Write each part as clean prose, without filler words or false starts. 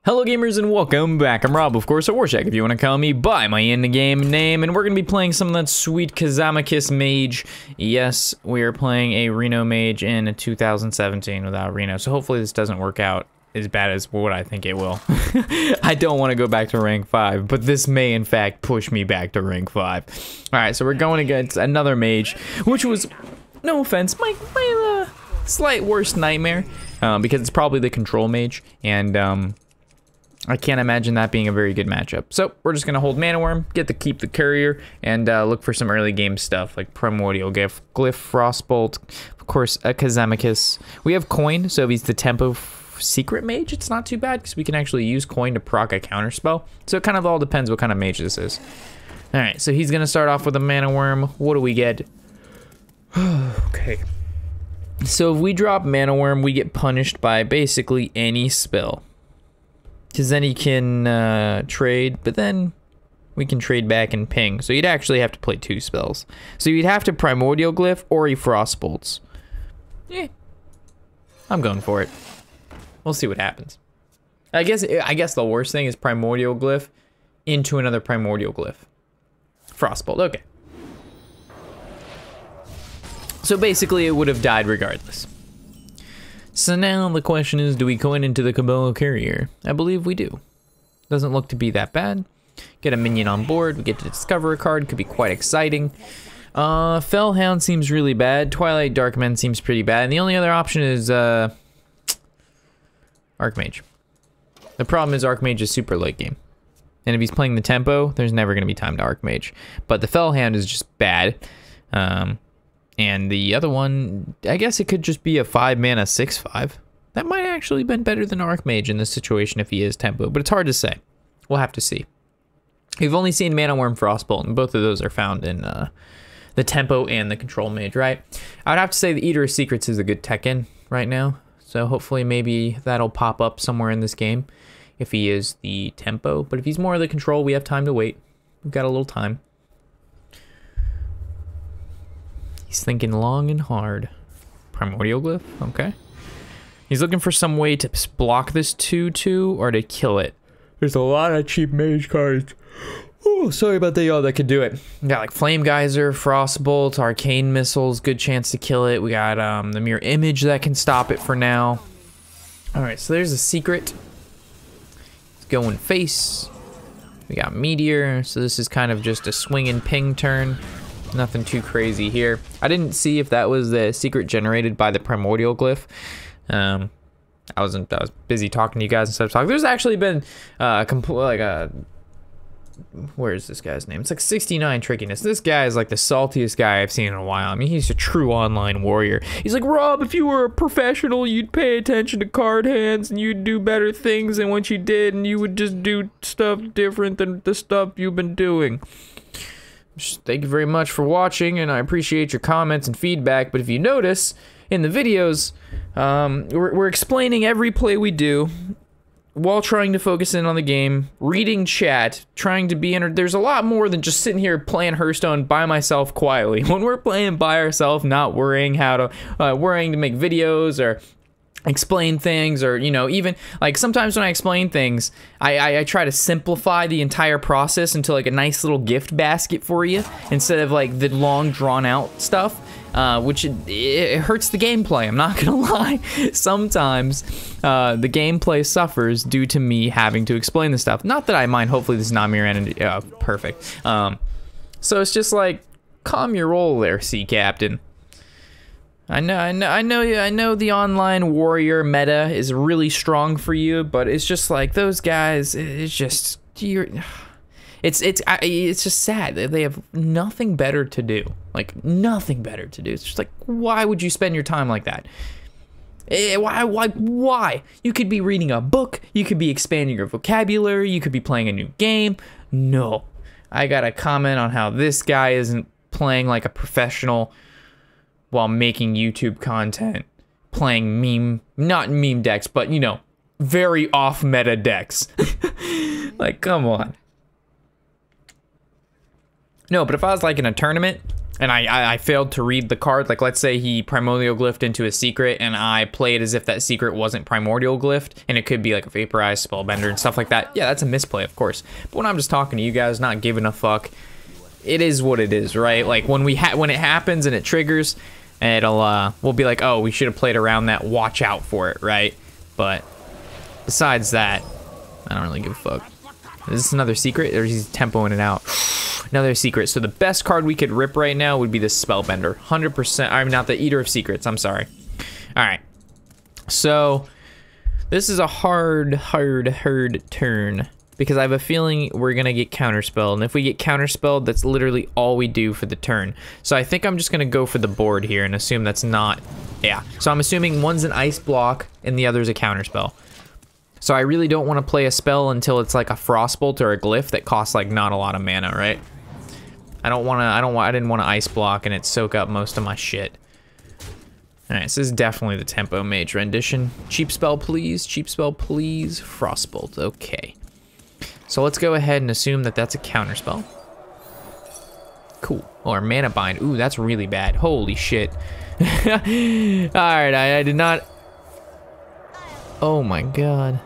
Hello gamers and welcome back. I'm Rob, of course, or Warshak if you want to call me by my in-the-game name, and we're going to be playing some of that sweet Kazakus Mage. Yes, we are playing a Reno Mage in 2017 without Reno, so hopefully this doesn't work out as bad as what I think it will. I don't want to go back to rank 5, but this may in fact push me back to rank 5. Alright, so we're going against another Mage, which was, no offense, my slight worst nightmare, because it's probably the Control Mage, and I can't imagine that being a very good matchup. So we're just gonna hold Mana Worm, keep the courier, and look for some early game stuff like Primordial Glyph, Frostbolt, of course a Kazakus. We have Coin, so if he's the Tempo Secret Mage, it's not too bad because we can actually use Coin to proc a counterspell. So it kind of all depends what kind of mage this is. All right, so he's gonna start off with a Mana Worm. What do we get? Okay. So if we drop Mana Worm, we get punished by basically any spell. Because then he can trade, but then we can trade back and ping. So you'd actually have to play 2 spells. So you'd have to Primordial Glyph or he Frostbolts. Yeah, I'm going for it. We'll see what happens. I guess the worst thing is Primordial Glyph into another Primordial Glyph. Frostbolt, okay. So basically it would have died regardless. So now the question is, do we coin into the Cabal Carrier? I believe we do. Doesn't look to be that bad. Get a minion on board, we get to discover a card, could be quite exciting. Fellhound seems really bad, Twilight Darkmen seems pretty bad, and the only other option is Archmage. The problem is Archmage is super late game. And if he's playing the tempo, there's never going to be time to Archmage. But the Fellhound is just bad. And the other one, I guess it could just be a 5-mana 6/5. That might actually have been better than Archmage in this situation if he is tempo, but it's hard to say. We'll have to see. We've only seen Mana Worm, Frostbolt, and both of those are found in the tempo and the Control Mage, right? I would have to say the Eater of Secrets is a good tech-in right now, so hopefully maybe that'll pop up somewhere in this game if he is the tempo, but if he's more of the Control, we have time to wait. We've got a little time. He's thinking long and hard. Primordial Glyph, okay. He's looking for some way to block this 2/2 or to kill it. There's a lot of cheap mage cards. Oh, sorry about that could do it. We got like Flame Geyser, Frostbolt, Arcane Missiles, good chance to kill it. We got the Mirror Image that can stop it for now. Alright, so there's a secret. It's going face. We got Meteor, so this is kind of just a swing and ping turn. Nothing too crazy here. I didn't see if that was the secret generated by the Primordial Glyph. I was busy talking to you guys instead of talking. There's actually been where is this guy's name? It's like 69 Trickiness. This guy is like the saltiest guy I've seen in a while. I mean, he's a true online warrior. He's like, Rob, if you were a professional, you'd pay attention to card hands and you'd do better things than what you did, and you would just do stuff different than the stuff you've been doing. Thank you very much for watching, and I appreciate your comments and feedback, but if you notice, in the videos, we're explaining every play we do while trying to focus in on the game, reading chat, trying to be there's a lot more than just sitting here playing Hearthstone by myself quietly. When we're playing by ourselves, not worrying worrying to make videos or explain things, or, you know, even like sometimes when I explain things, I try to simplify the entire process into like a nice little gift basket for you instead of like the long drawn out stuff, which it hurts the gameplay. I'm not gonna lie. Sometimes the gameplay suffers due to me having to explain this stuff. Not that I mind. Hopefully this is not mirror entity. Perfect. So it's just like, calm your roll there, Sea Captain. I know the online warrior meta is really strong for you, but it's just like those guys, it's just it's just sad. They have nothing better to do. Like nothing better to do. It's just like, why would you spend your time like that? Why? You could be reading a book, you could be expanding your vocabulary, you could be playing a new game. No. I got to comment on how this guy isn't playing like a professional while making YouTube content, playing not meme decks, but, you know, very off-meta decks. Like, come on. No, but if I was, like, in a tournament, and I failed to read the card, like let's say he primordial glyphed into a secret and I played as if that secret wasn't primordial glyphed, and it could be like a vaporize, spellbender, and stuff like that. Yeah, that's a misplay, of course. But when I'm just talking to you guys, not giving a fuck, it is what it is, right? Like when it happens and it triggers, we'll be like, oh, we should have played around that, watch out for it, right? But besides that, I don't really give a fuck. Is this another secret, or is he tempoing it out? Another secret. So the best card we could rip right now would be the Spellbender. 100%. I'm not the Eater of Secrets. I'm sorry. All right. So this is a hard turn, because I have a feeling we're going to get counterspelled. And if we get counterspelled, that's literally all we do for the turn. So I think I'm just going to go for the board here and assume that's not... Yeah. So I'm assuming one's an ice block and the other's a counterspell. So I really don't want to play a spell until it's like a Frostbolt or a Glyph that costs like not a lot of mana, right? I didn't want to ice block and it soak up most of my shit. All right, so this is definitely the Tempo Mage rendition. Cheap spell, please. Cheap spell, please. Frostbolt, okay. So let's go ahead and assume that that's a counterspell. Cool. Or Mana Bind. Ooh, that's really bad. Holy shit. All right, I did not... Oh my god.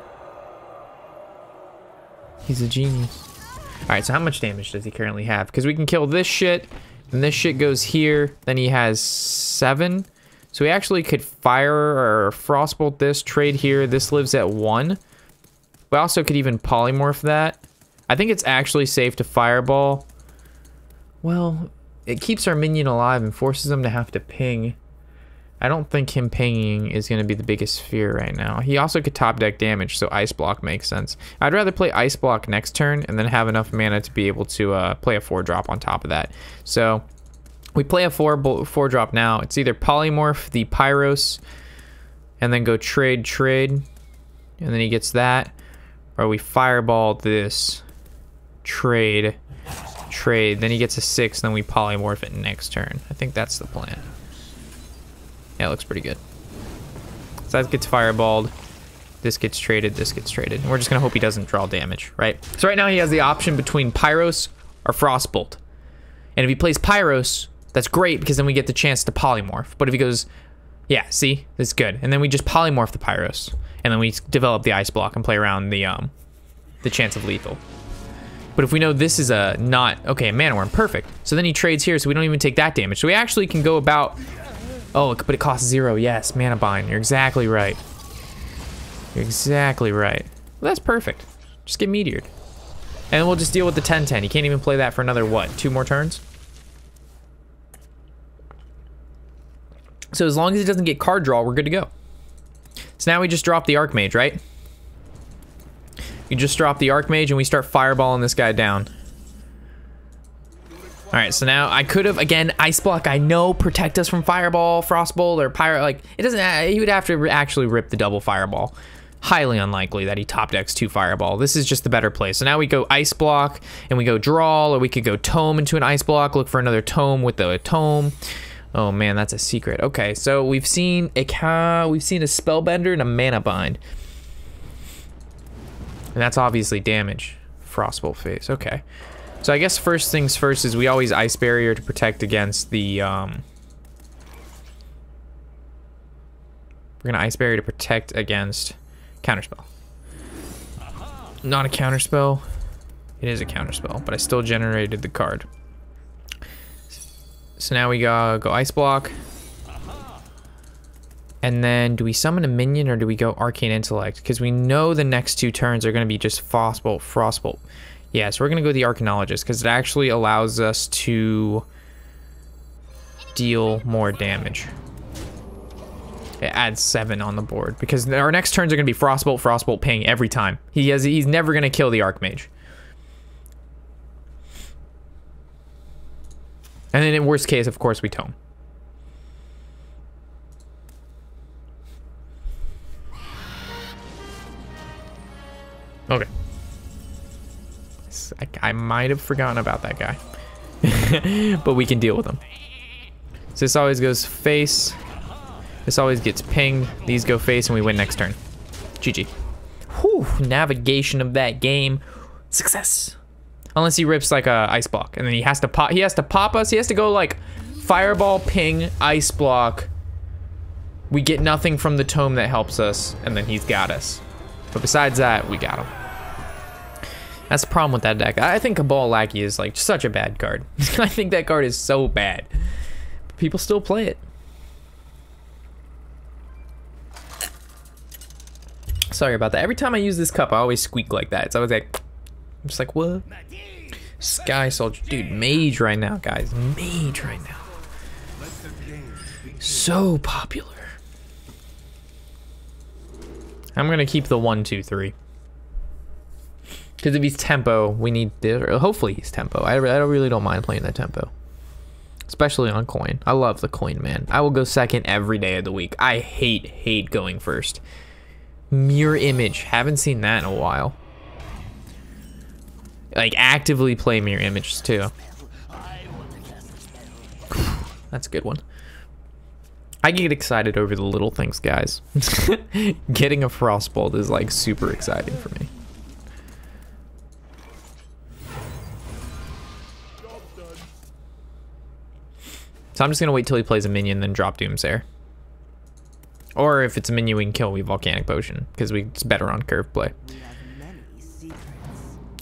He's a genius. All right, so how much damage does he currently have? Because we can kill this shit, and this shit goes here. Then he has 7. So we actually could fire or Frostbolt this, trade here. This lives at 1. We also could even polymorph that. I think it's actually safe to fireball. Well, it keeps our minion alive and forces him to have to ping. I don't think him pinging is going to be the biggest fear right now. He also could top deck damage, so Ice Block makes sense. I'd rather play Ice Block next turn and then have enough mana to be able to play a 4-drop on top of that. So we play a 4-drop now. It's either polymorph the Pyros and then go trade, and then he gets that, or we fireball this, trade, then he gets a 6, then we polymorph it next turn. I think that's the plan. Yeah, it looks pretty good. So that gets fireballed. This gets traded. This gets traded. And we're just going to hope he doesn't draw damage, right? So right now he has the option between Pyros or Frostbolt. And if he plays Pyros, that's great because then we get the chance to polymorph. But if he goes, yeah, see? That's good. And then we just polymorph the Pyros. And then we develop the Ice Block and play around the chance of lethal. But if we know this is a not... Okay, Mana Worm. Perfect. So then he trades here, so we don't even take that damage. So we actually can go about... Oh, but it costs 0. Yes, Mana Bind. You're exactly right. You're exactly right. Well, that's perfect. Just get meteored. And then we'll just deal with the 10-10. He can't even play that for another, what, 2 more turns? So as long as he doesn't get card draw, we're good to go. So now we just drop the Archmage, right? We just drop the Archmage and we start fireballing this guy down. All right, so now I could have, again, Ice Block, I know, protect us from Fireball, Frostbolt, or Pyro, like, it doesn't, he would have to actually rip the double Fireball. Highly unlikely that he top decks 2 Fireball. This is just the better play. So now we go Ice Block, and we go Draw, or we could go Tome into an Ice Block, look for another Tome with the Tome. Oh man, that's a secret. Okay, so we've seen a Spellbender and a Mana Bind. And that's obviously damage. Frostbolt phase, okay. So I guess first things first is we always Ice Barrier to protect against the, we're gonna Ice Barrier to protect against Counterspell. Not a Counterspell. It is a Counterspell, but I still generated the card. So now we go Ice Block. And then do we summon a minion or do we go Arcane Intellect? Because we know the next 2 turns are gonna be just Frostbolt. Yeah, so we're gonna go the Arcanologist because it actually allows us to deal more damage. It adds 7 on the board because our next turns are gonna be Frostbolt, ping every time. He's never gonna kill the Archmage. And then in worst case, of course, we Tome. Okay. I might have forgotten about that guy. But we can deal with him. So this always goes face. This always gets pinged. These go face and we win next turn. GG. Whew, navigation of that game. Success. Unless he rips like a Ice Block. And then he has to pop us. He has to go like Fireball, ping, ice block. We get nothing from the tome that helps us, and then he's got us. But besides that, we got him. That's the problem with that deck. I think Cabal Lackey is like such a bad card. I think that card is so bad. But people still play it. Sorry about that. Every time I use this cup, I always squeak like that. It's always like, I'm just like, what? Sky Soldier. Dude, Mage right now, guys. Mage right now. So popular. I'm gonna keep the 1, 2, 3. Because if he's tempo, we need this. Hopefully he's tempo. I really don't mind playing that tempo. Especially on coin. I love the coin, man. I will go second every day of the week. I hate going first. Mirror Image. Haven't seen that in a while. Like, actively play Mirror Images, too. That's a good one. I get excited over the little things, guys. Getting a Frostbolt is, like, super exciting for me. So I'm just gonna wait till he plays a minion, then drop Doomsayer. Or if it's a minion we can kill, we Volcanic Potion, because it's better on curve play.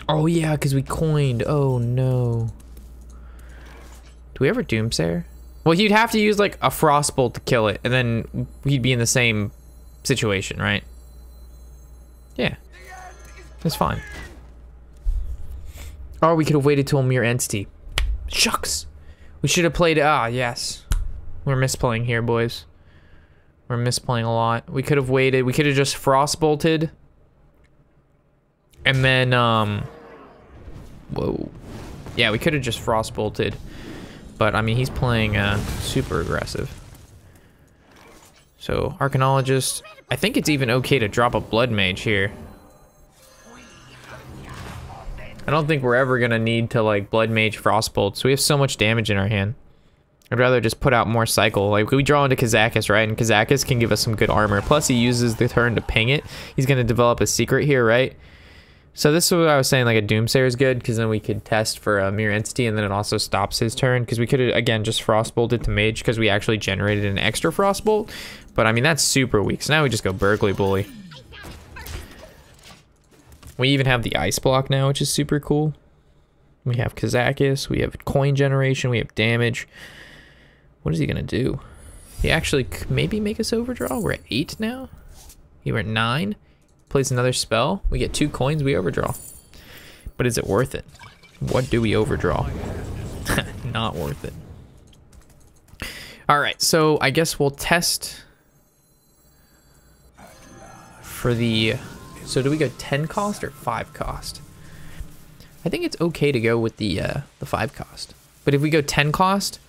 Oh yeah, because we coined. Oh no. Do we ever Doomsayer? Well, he'd have to use like a Frostbolt to kill it, and then he'd be in the same situation, right? Yeah, that's fine. Or we could have waited till Mirror Entity. Shucks. We should have played, yes. We're misplaying here, boys. We're misplaying a lot. We could have waited. We could have just Frostbolted. And then, whoa. Yeah, we could have just Frostbolted. But, I mean, he's playing super aggressive. So, Arcanologist. I think it's even okay to drop a Blood Mage here. I don't think we're ever gonna need to like Blood Mage Frostbolt, so we have so much damage in our hand. I'd rather just put out more cycle. Like we draw into Kazakus, right? And Kazakus can give us some good armor. Plus he uses the turn to ping it. He's gonna develop a secret here, right? So this is what I was saying, like a Doomsayer is good, because then we could test for a Mirror Entity, and then it also stops his turn, because we could have, again, just Frostbolted to Mage, because we actually generated an extra Frostbolt. But I mean, that's super weak, so now we just go Burgly Bully. We even have the ice block now, which is super cool. We have Kazakus, we have coin generation, we have damage. What is he gonna do? He actually maybe make us overdraw. We're at 8 now. We're at 9. Plays another spell. We get 2 coins, we overdraw. But is it worth it? What do we overdraw? Not worth it. Alright, so I guess we'll test for the... So do we go 10 cost or 5 cost? I think it's okay to go with the 5 cost. But if we go 10 cost,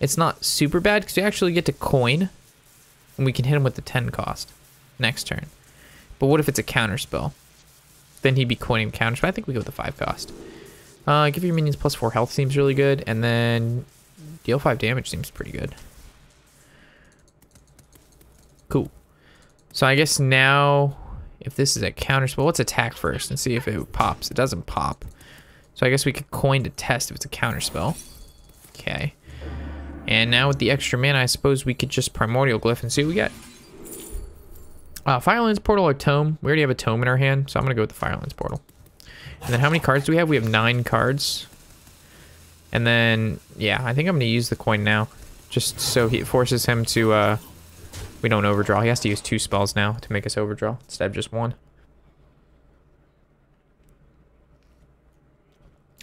it's not super bad because we actually get to coin and we can hit him with the 10 cost next turn. But what if it's a counter spell? Then he'd be coining counters, but I think we go with the 5 cost. Give your minions +4 health seems really good, and then deal 5 damage seems pretty good. Cool. So I guess now... If this is a counter spell, let's attack first and see if it pops. It doesn't pop. So I guess we could coin to test if it's a counter spell. Okay. And now with the extra mana, I suppose we could just Primordial Glyph and see what we get. Firelands Portal or Tome. We already have a Tome in our hand, so I'm going to go with the Firelands Portal. And then how many cards do we have? We have 9 cards. And then, yeah, I think I'm going to use the coin now. Just so it forces him to... we don't overdraw. He has to use 2 spells now to make us overdraw instead of just 1.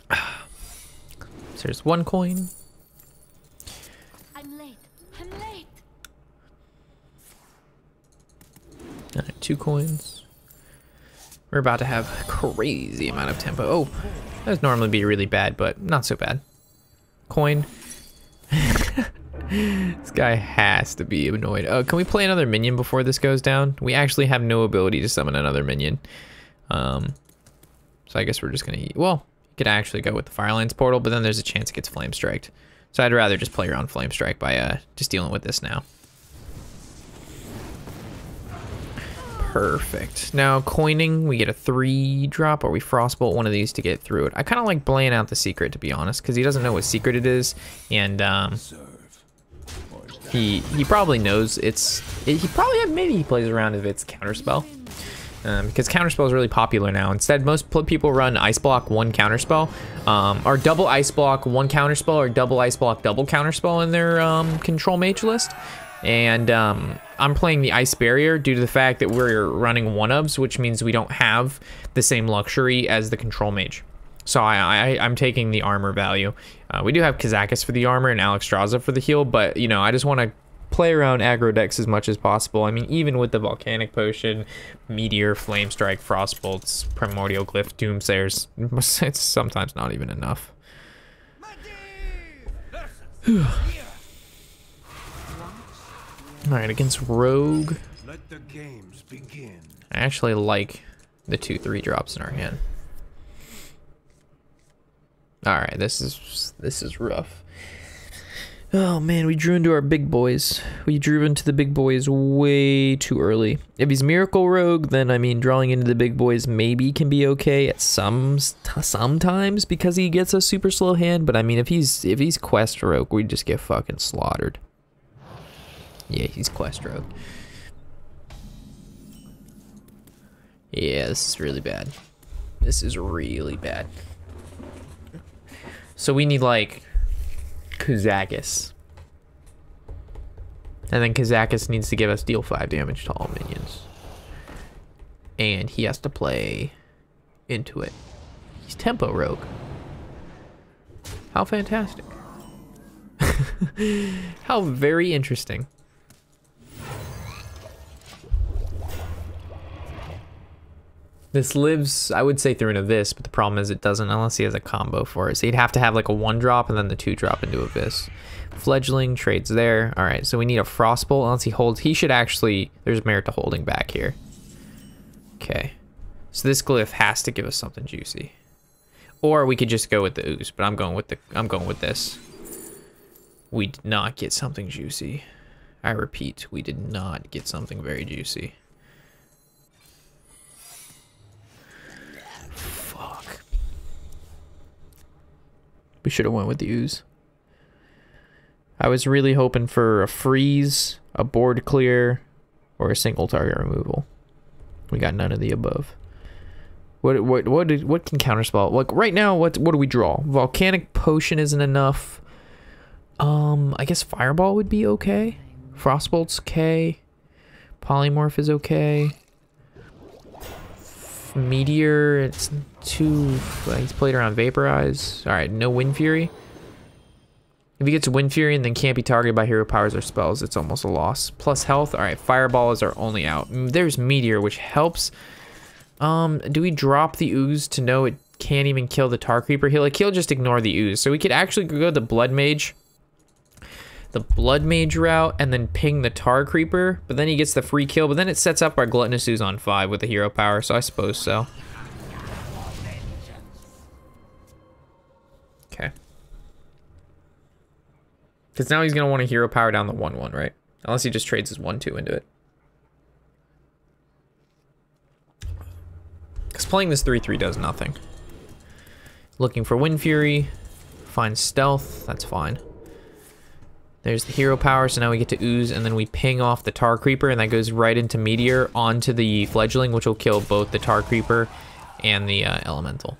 So there's 1 coin. I'm late. I'm late. 2 coins. We're about to have a crazy amount of tempo. Oh, that would normally be really bad, but not so bad. Coin. This guy has to be annoyed. Oh, can we play another minion before this goes down? We actually have no ability to summon another minion. So I guess we're just gonna... Well, you could actually go with the Firelands Portal, but then there's a chance it gets Flame Striked. So I'd rather just play around Flame Strike by just dealing with this now. Perfect. Now, coining, we get a 3-drop, or we frostbolt one of these to get through it. I kind of like playing out the secret, to be honest, because he doesn't know what secret it is, and he probably knows maybe he plays around if it's counterspell, because counterspell is really popular now. Instead, most people run ice block 1 counterspell, or double ice block 1 counterspell, or double ice block double counterspell in their control mage list. And I'm playing the ice barrier due to the fact that we're running 1-ofs, which means we don't have the same luxury as the control mage. So I'm taking the armor value. We do have Kazakus for the armor and Alexstrasza for the heal, but you know, I just want to play around aggro decks as much as possible. I mean, even with the Volcanic Potion, Meteor, Flame Strike, Frostbolts, Primordial Glyph, Doomsayers, it's sometimes not even enough. Alright, against Rogue, Let the games begin. I actually like the 2-3 drops in our hand. Alright, this is rough. Oh man, we drew into our big boys. We drew into the big boys way too early. If he's Miracle Rogue, then I mean drawing into the big boys maybe can be okay at sometimes because he gets a super slow hand, but I mean if he's Quest Rogue, we just get fucking slaughtered. Yeah, he's Quest Rogue. Yeah, this is really bad. This is really bad. So we need like Kazakus. And then Kazakus needs to give us deal 5 damage to all minions. And he has to play into it. He's Tempo Rogue. How fantastic. How very interesting. This lives, I would say, through an Abyss, but the problem is it doesn't unless he has a combo for it. So he'd have to have like a 1-drop and then the 2-drop into Abyss. Fledgling trades there. All right, so we need a Frostbolt unless he holds. He should actually, there's merit to holding back here. Okay, so this glyph has to give us something juicy. Or we could just go with the ooze, but I'm going with this. We did not get something juicy. I repeat, we did not get something very juicy. We should have went with the ooze. I was really hoping for a freeze, a board clear, or a single target removal. We got none of the above. What can counterspell? Like right now, what do we draw? Volcanic Potion isn't enough. I guess Fireball would be okay. Frostbolt's okay. Polymorph is okay. Meteor, it's too, he's played around Vaporize. All right, no Wind Fury. If he gets Wind Fury and then can't be targeted by hero powers or spells, it's almost a loss. Plus health. All right, Fireball is our only out. There's Meteor, which helps. Do we drop the ooze to know it can't even kill the Tar Creeper? He'll just ignore the ooze. So we could actually go the Blood Mage. The Blood Mage route and then ping the Tar Creeper, but then he gets the free kill, but then it sets up our Gluttonous Ooze on 5 with the hero power, so I suppose so. Okay. Because now he's going to want to hero power down the 1-1, right? Unless he just trades his 1-2 into it. Because playing this 3-3 does nothing. Looking for Wind Fury. Find Stealth, that's fine. There's the hero power, so now we get to ooze, and then we ping off the Tar Creeper, and that goes right into Meteor onto the Fledgling, which will kill both the Tar Creeper and the Elemental.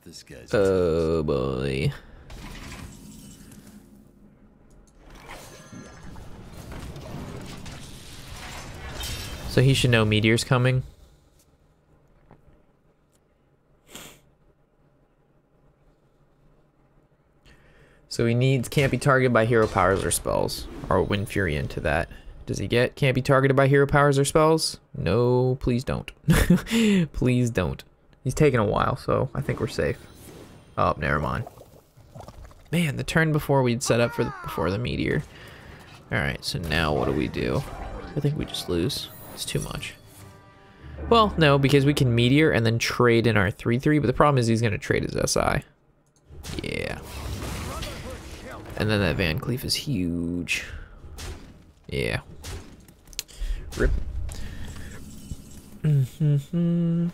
This guy's Oh boy. So he should know Meteor's coming. So he can't be targeted by hero powers or spells, or Wind Fury into that. Does he get can't be targeted by hero powers or spells? No, please don't. Please don't. He's taking a while, so I think we're safe. Oh, never mind. Man, the turn before we'd set up for before the Meteor. All right, so now what do we do? I think we just lose. It's too much. Well, no, because we can Meteor and then trade in our 3-3, but the problem is he's gonna trade his SI. Yeah. And then that Van Cleef is huge. Yeah. Rip. Mm-hmm.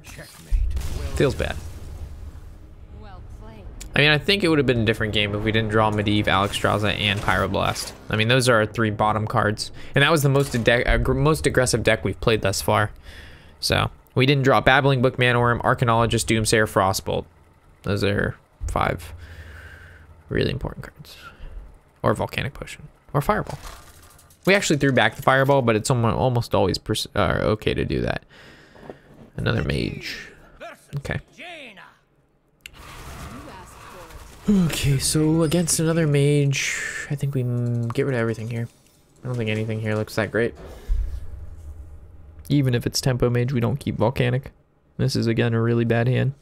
Checkmate. Feels bad. I mean, I think it would have been a different game if we didn't draw Medivh, Alexstrasza, and Pyroblast. I mean, those are our 3 bottom cards. And that was the most aggressive deck we've played thus far. So, we didn't draw Babbling Book, Manowyrm, Arcanologist, Doomsayer, Frostbolt. Those are 5 really important cards. Or Volcanic Potion. Or Fireball. We actually threw back the Fireball, but it's almost always okay to do that. Another Mage. Okay. Okay, so against another Mage, I think we get rid of everything here. I don't think anything here looks that great. Even if it's Tempo Mage, we don't keep Volcanic. This is, again, a really bad hand.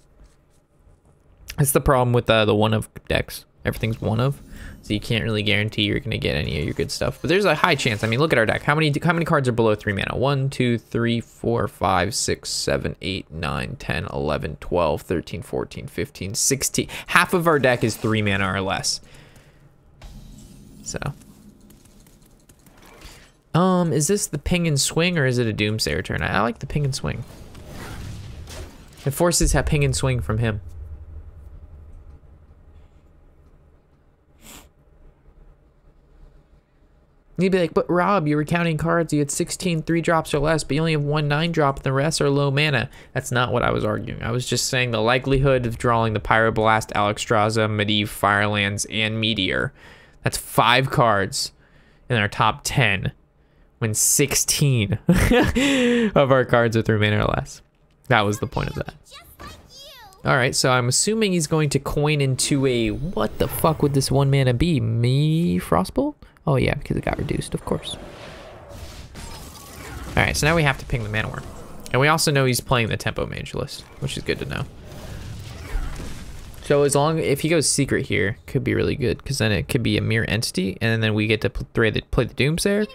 That's the problem with the one-of decks. Everything's one-of, so you can't really guarantee you're going to get any of your good stuff. But there's a high chance. I mean, look at our deck. How many cards are below 3 mana? 1, 2, 3, 4, 5, 6, 7, 8, 9, 10, 11, 12, 13, 14, 15, 16. Half of our deck is 3 mana or less. So. Is this the ping and swing or is it a Doomsayer turn? I like the ping and swing. It forces a ping and swing from him. You'd be like, but Rob, you were counting cards. You had 16 3-drops or less, but you only have 1 9-drop, and the rest are low mana. That's not what I was arguing. I was just saying the likelihood of drawing the Pyroblast, Alexstrasza, Medivh, Firelands, and Meteor. That's 5 cards in our top 10 when 16 of our cards are 3 mana or less. That was the point of that. All right, so I'm assuming he's going to coin into a, what the fuck would this 1 mana be? Me Frostbolt? Oh yeah, because it got reduced, of course. All right, so now we have to ping the Manowyrm. And we also know he's playing the Tempo Mage list, which is good to know. So if he goes secret here, could be really good, because then it could be a mirror entity, and then we get to play the Doomsayer.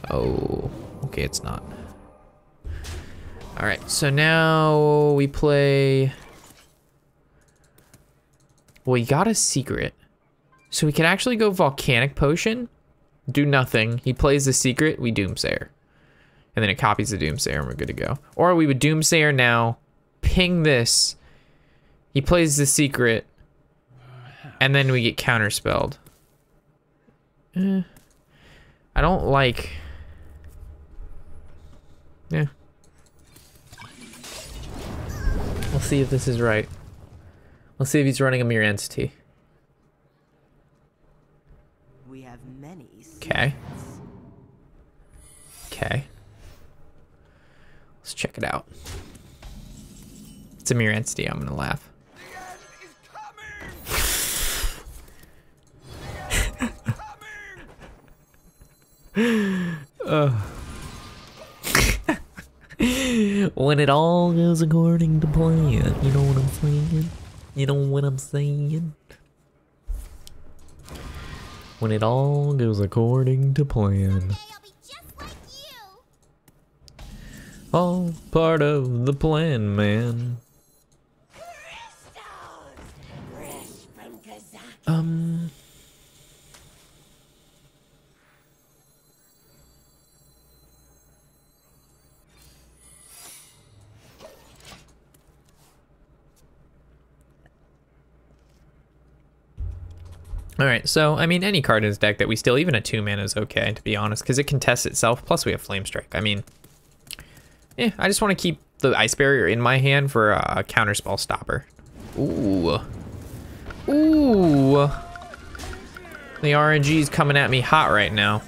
Oh, okay, it's not. All right, so now we play. Well, we got a secret. So we can actually go Volcanic Potion, do nothing. He plays the secret, we Doomsayer. And then it copies the Doomsayer and we're good to go. Or we would Doomsayer now, ping this. He plays the secret, and then we get counterspelled. I don't like. Yeah. We'll see if this is right. We'll see if he's running a mirror entity. We have many. Okay. Okay. Let's check it out. It's a mirror entity. I'm gonna laugh. When it all goes according to plan, you know what I'm saying? You know what I'm saying? When it all goes according to plan. All part of the plan, man. Alright, so, I mean, any card in his deck that we steal, even a 2 mana is okay, to be honest, because it contests itself, plus we have Flame Strike. I mean, yeah, I just want to keep the Ice Barrier in my hand for a counterspell stopper. Ooh. Ooh. The RNG is coming at me hot right now.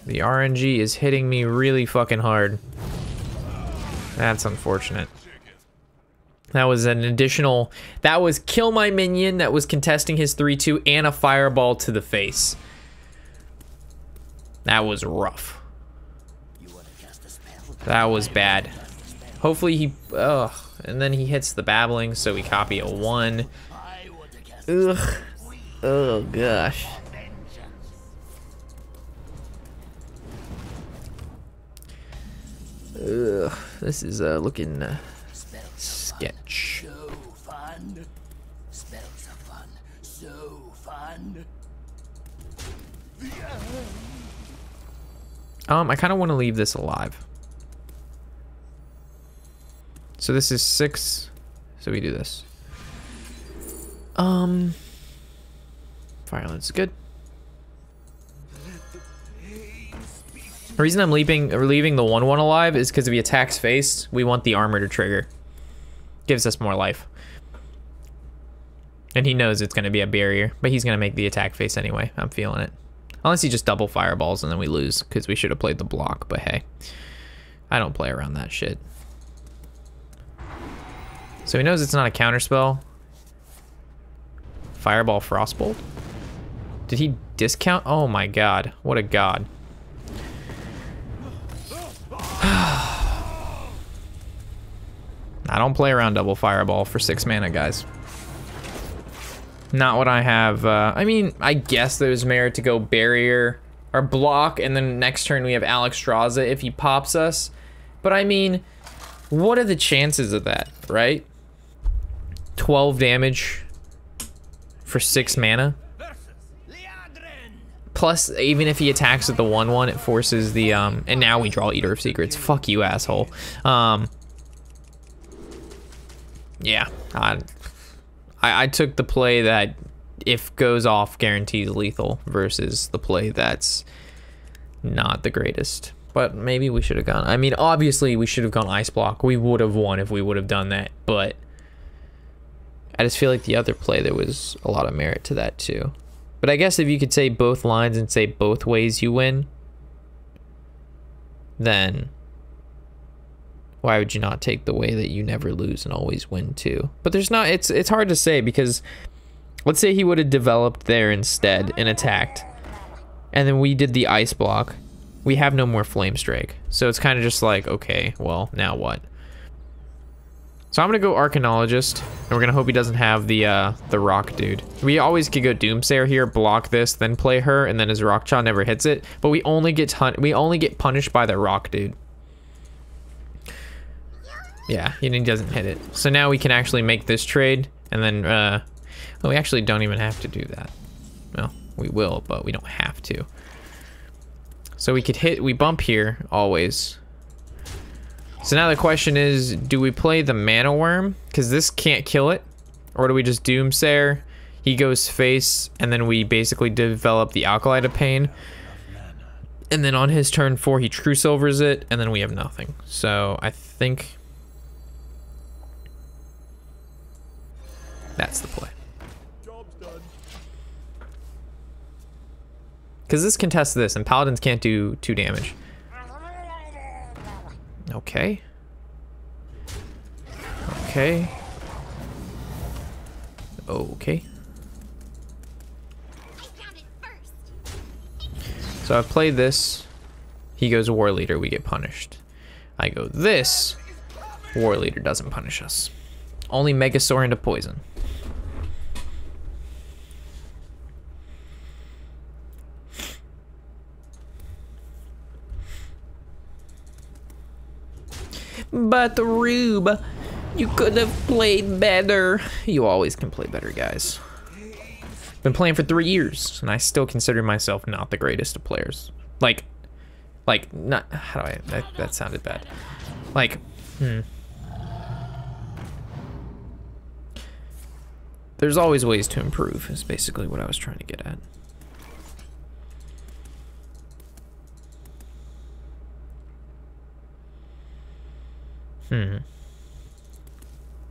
The RNG is hitting me really fucking hard. That's unfortunate. That was an additional, that was kill my minion that was contesting his 3/2 and a fireball to the face. That was rough. That was bad. Hopefully he, ugh, and then he hits the babbling, so we copy a 1. Ugh, oh gosh. Ugh, this is looking sketch. so fun. I kind of want to leave this alive. So this is 6. So we do this. Violence, good. The reason I'm leaving the 1/1 alive is because if he attacks face, we want the armor to trigger. Gives us more life. And he knows it's going to be a barrier, but he's going to make the attack face anyway. I'm feeling it. Unless he just double fireballs and then we lose because we should have played the block, but hey. I don't play around that shit. So he knows it's not a counterspell. Fireball Frostbolt? Did he discount? Oh my god. What a god. I don't play around double fireball for 6 mana, guys. Not what I have. I mean, I guess there's merit to go barrier or block, and then next turn we have Alexstrasza if he pops us. But I mean, what are the chances of that, right? 12 damage for 6 mana. Plus, even if he attacks with the 1/1, it forces the, and now we draw Eater of Secrets. Fuck you, asshole. Yeah, I took the play that if goes off guarantees lethal versus the play that's not the greatest. But maybe we should have gone. I mean, obviously we should have gone Ice Block. We would have won if we would have done that. But I just feel like the other play, there was a lot of merit to that too. But I guess if you could say both lines and say both ways you win, then why would you not take the way that you never lose and always win too? But there's not, it's hard to say because let's say he would have developed there instead and attacked. And then we did the Ice Block. We have no more Flame Strike. So it's kind of just like, okay, well, now what? So I'm gonna go Arcanologist, and we're gonna hope he doesn't have the rock dude. We always could go Doomsayer here, block this, then play her, and then his Rock Jaw never hits it. But we only get punished by the rock dude. Yeah, he doesn't hit it. So now we can actually make this trade, and then well, we actually don't even have to do that. Well, we will, but we don't have to. So we could we bump here always. So now the question is, do we play the Mana Worm? Because this can't kill it. Or do we just Doomsayer? He goes face, and then we basically develop the Alkali to Pain. And then on his turn 4, he True Silvers it, and then we have nothing. So I think that's the play. Job's done. Because this contests this, and Paladins can't do 2 damage. Okay. Okay. Okay. So I play this. He goes War Leader, we get punished. I go this. War Leader doesn't punish us. Only Megasaur into poison. But Rube, you could have played better. You always can play better, guys. Been playing for 3 years, and I still consider myself not the greatest of players. Like not, how do I, that sounded bad. Like, There's always ways to improve, is basically what I was trying to get at.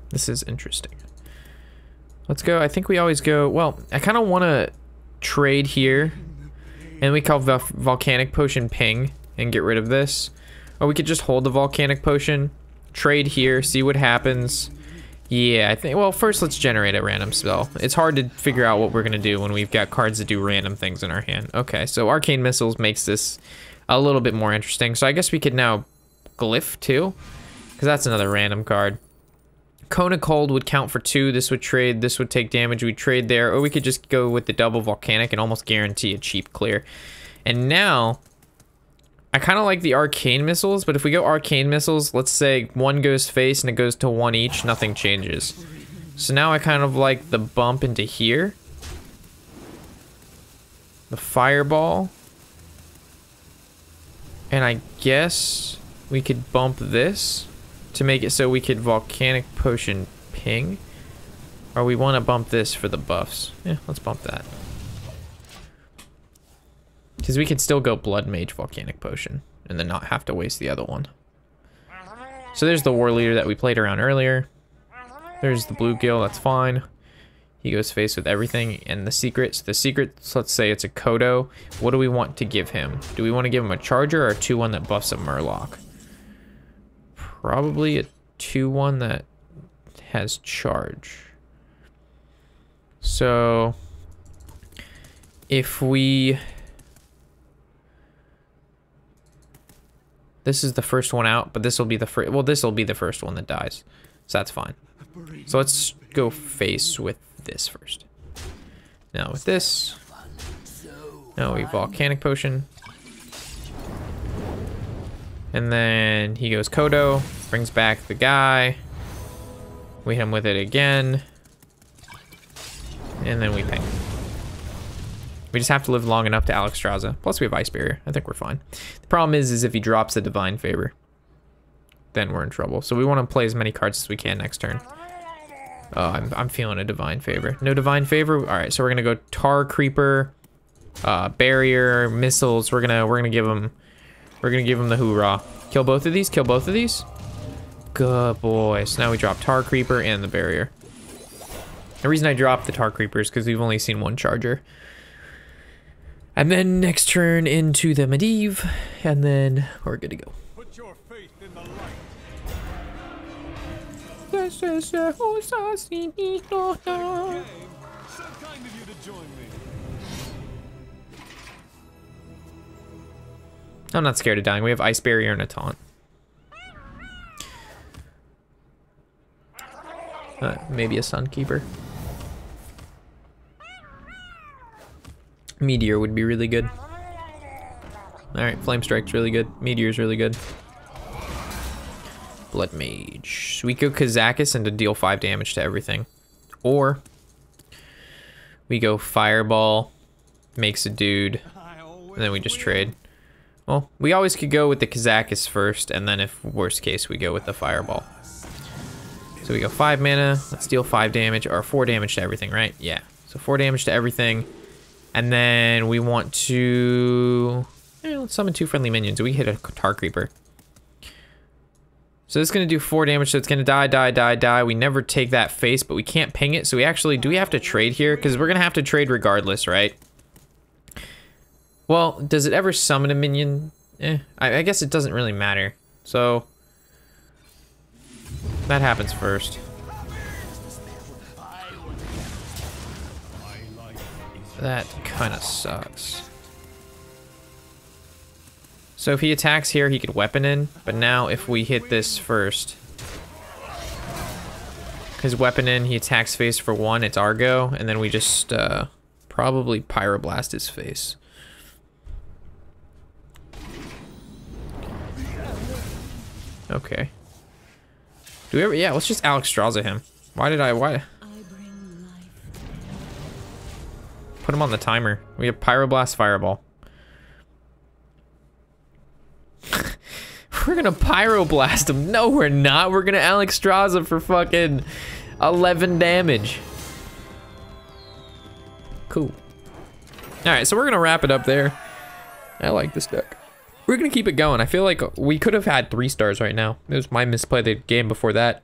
This is interesting. Let's go. I think we always go, well, I kind of want to trade here, and we call Volcanic Potion ping and get rid of this. Or we could just hold the Volcanic Potion, trade here, see what happens. Yeah, I think, well, first let's generate a random spell. It's hard to figure out what we're going to do when we've got cards that do random things in our hand. Okay, so Arcane Missiles makes this a little bit more interesting. So I guess we could now Glyph too, because that's another random card. Cone of Cold would count for 2. This would trade. This would take damage. We'd trade there. Or we could just go with the double Volcanic and almost guarantee a cheap clear. And now, I kind of like the Arcane Missiles, but if we go Arcane Missiles, let's say 1 goes face and it goes to 1 each, nothing changes. So now I kind of like the bump into here. the fireball. And I guess we could bump this to make it so we could volcanic potion ping. Or we want to bump this for the buffs. Yeah, let's bump that. Because we could still go blood mage volcanic potion and then not have to waste the other one. So there's the war leader that we played around earlier. There's the bluegill, that's fine. He goes face with everything. And the secrets, let's say it's a Kodo. What do we want to give him? Do we want to give him a charger or a 2-1 that buffs a Murloc? Probably a 2-1 that has charge. So if we... This is the first one out, but this will be the first, well, this will be the first one that dies. So that's fine. So let's go face with this first. Now with this, now we volcanic potion. And then he goes Kodo, brings back the guy. We hit him with it again. And then we ping. We just have to live long enough to Alexstrasza. Plus we have Ice Barrier. I think we're fine. The problem is if he drops a Divine Favor, then we're in trouble. So we want to play as many cards as we can next turn. Oh, I'm feeling a Divine Favor. No Divine Favor? All right, so we're gonna go Tar Creeper, Barrier, Missiles. We're gonna give him the hoorah. Kill both of these, kill both of these. Good boy. So now we drop Tar Creeper and the Barrier. The reason I dropped the Tar Creeper is because we've only seen one charger. And then next turn into the Medivh, and then we're good to go. Put your faith in the light. So kind of you to join me. I'm not scared of dying. We have Ice Barrier and a taunt. Maybe a Sunkeeper. Meteor would be really good. Alright, Flame Strike's really good. Meteor's really good. Blood Mage. So we go Kazakus and to deal 5 damage to everything. Or we go Fireball, makes a dude, and then we just trade. Well, we always could go with the Kazakus first, and then if worst case, we go with the Fireball. So we go 5 mana, let's deal 5 damage, or 4 damage to everything, right? Yeah, so 4 damage to everything. And then we want to, let's summon 2 friendly minions. We hit a Tar Creeper. So this is gonna do 4 damage, so it's gonna die. We never take that face, but we can't ping it. So we actually, do we have to trade here? Because we're gonna have to trade regardless, right? Well, does it ever summon a minion? I guess it doesn't really matter. So that happens first. That kind of sucks. So if he attacks here, he could weapon in, but now if we hit this first, his weapon in, he attacks face for 1, it's our go, and then we just probably Pyroblast his face. Okay. Do we ever, yeah, let's just Alexstrasza him. Why? Put him on the timer. We have Pyroblast Fireball. We're gonna Pyroblast him. No, we're not. We're gonna Alexstrasza for fucking 11 damage. Cool. Alright, so we're gonna wrap it up there. I like this deck. We're gonna keep it going. I feel like we could have had 3 stars right now. It was my misplay the game before that.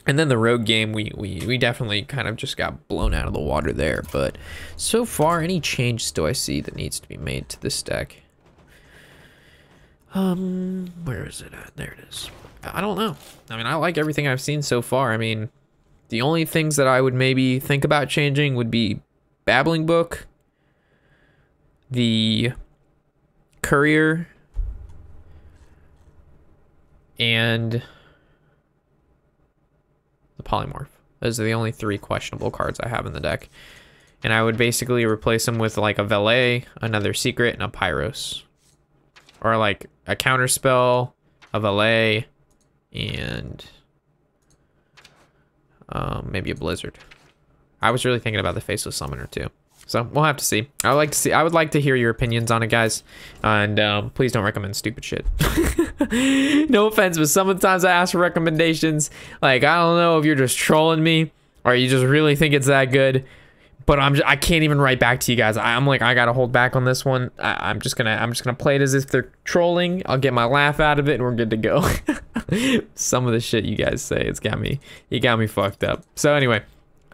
And then the rogue game, we definitely kind of just got blown out of the water there. But so far, any changes do I see that needs to be made to this deck? Where is it at? There it is. I don't know. I mean, I like everything I've seen so far. I mean, the only things that I would maybe think about changing would be Babbling Book, the Courier, and the Polymorph. Those are the only 3 questionable cards I have in the deck. And I would basically replace them with like a Valet, another Secret, and a Pyros. Or like a Counterspell, a Valet, and maybe a Blizzard. I was really thinking about the Faceless Summoner too. So we'll have to see. I would like to hear your opinions on it, guys. And please don't recommend stupid shit. No offense, but some of the times I ask for recommendations, like, I don't know if you're just trolling me or you just really think it's that good. But I can't even write back to you guys. I'm like, I gotta hold back on this one. I'm just gonna play it as if they're trolling. I'll get my laugh out of it, and we're good to go. Some of the shit you guys say, you got me fucked up. So anyway,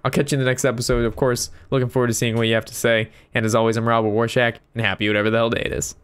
I'll catch you in the next episode. Of course, looking forward to seeing what you have to say. And as always, I'm Rob with Warshack, and happy whatever the hell day it is.